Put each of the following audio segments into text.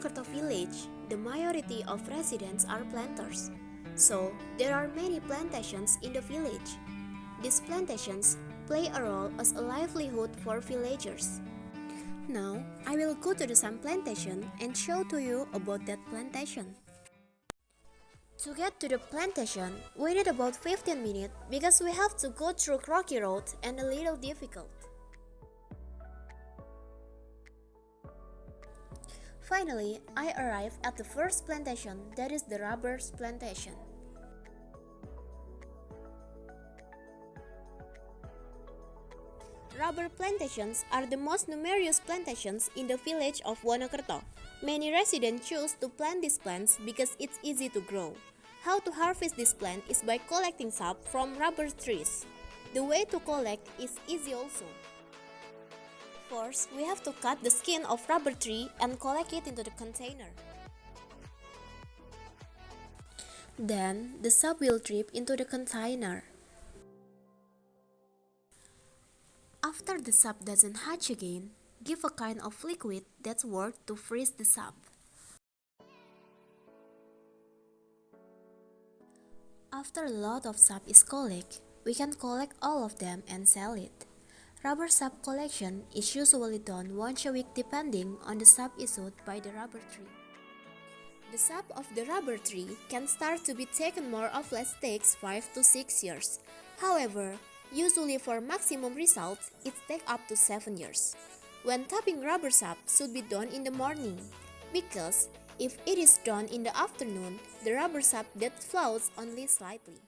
Wonokerto village, the majority of residents are planters. So, there are many plantations in the village. These plantations play a role as a livelihood for villagers. Now, I will go to some plantation and show to you about that plantation. To get to the plantation, we need about 15 minutes because we have to go through rocky road and a little difficult. Finally, I arrived at the first plantation, that is the rubber plantation. Rubber plantations are the most numerous plantations in the village of Wonokerto. Many residents choose to plant these plants because it's easy to grow. How to harvest this plant is by collecting sap from rubber trees. The way to collect is easy also. First, we have to cut the skin of rubber tree and collect it into the container. Then, the sap will drip into the container. After the sap doesn't hatch again, give a kind of liquid that's worked to freeze the sap. After a lot of sap is collected, we can collect all of them and sell it. Rubber sap collection is usually done once a week depending on the sap issued by the rubber tree. The sap of the rubber tree can start to be taken more or less takes 5 to 6 years. However, usually for maximum results, it takes up to 7 years. When tapping rubber sap should be done in the morning, because if it is done in the afternoon, the rubber sap that flows only slightly.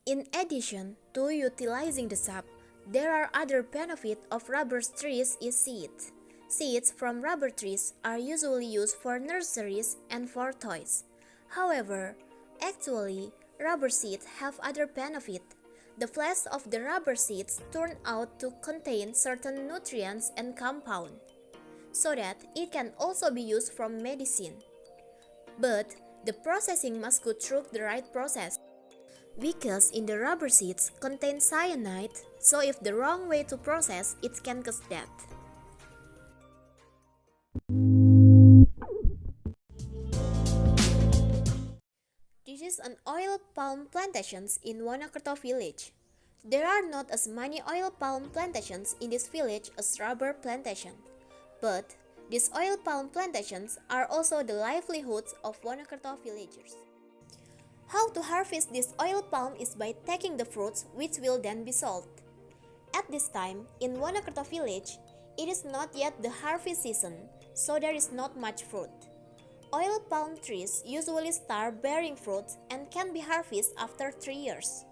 In addition to utilizing the sap, there are other benefits of rubber trees is seeds. Seeds from rubber trees are usually used for nurseries and for toys. However, actually, rubber seeds have other benefits. The flesh of the rubber seeds turn out to contain certain nutrients and compounds, so that it can also be used for medicine. But the processing must go through the right process, because in the rubber seeds contain cyanide, so if the wrong way to process, it can cause death. This is an oil palm plantations in Wonokerto village. There are not as many oil palm plantations in this village as rubber plantation, but these oil palm plantations are also the livelihoods of Wonokerto villagers. How to harvest this oil palm is by taking the fruits which will then be sold. At this time, in Wonokerto village, it is not yet the harvest season, so there is not much fruit. Oil palm trees usually start bearing fruits and can be harvested after 3 years.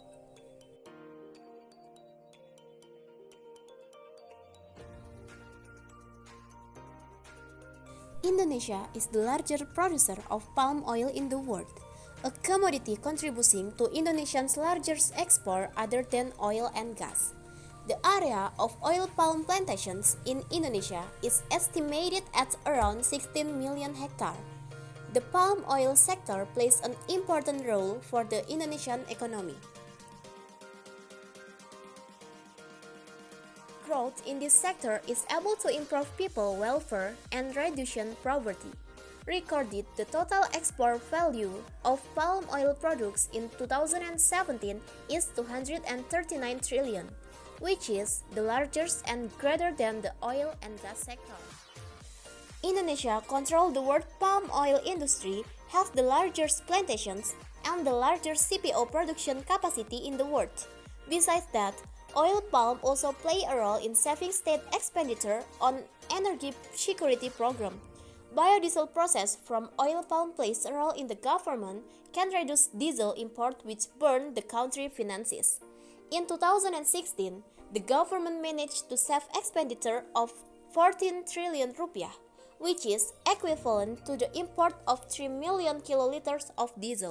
Indonesia is the largest producer of palm oil in the world, a commodity contributing to Indonesia's largest export other than oil and gas. The area of oil palm plantations in Indonesia is estimated at around 16 million hectares. The palm oil sector plays an important role for the Indonesian economy. Growth in this sector is able to improve people's welfare and reduce poverty. Recorded the total export value of palm oil products in 2017 is 239 trillion, which is the largest and greater than the oil and gas sector. Indonesia controls the world palm oil industry, has the largest plantations, and the largest CPO production capacity in the world. Besides that, oil palm also play a role in saving state expenditure on energy security program. Biodiesel process from oil palm plays a role in the government can reduce diesel import which burn the country finances. In 2016, the government managed to save expenditure of 14 trillion rupiah, which is equivalent to the import of 3 million kiloliters of diesel.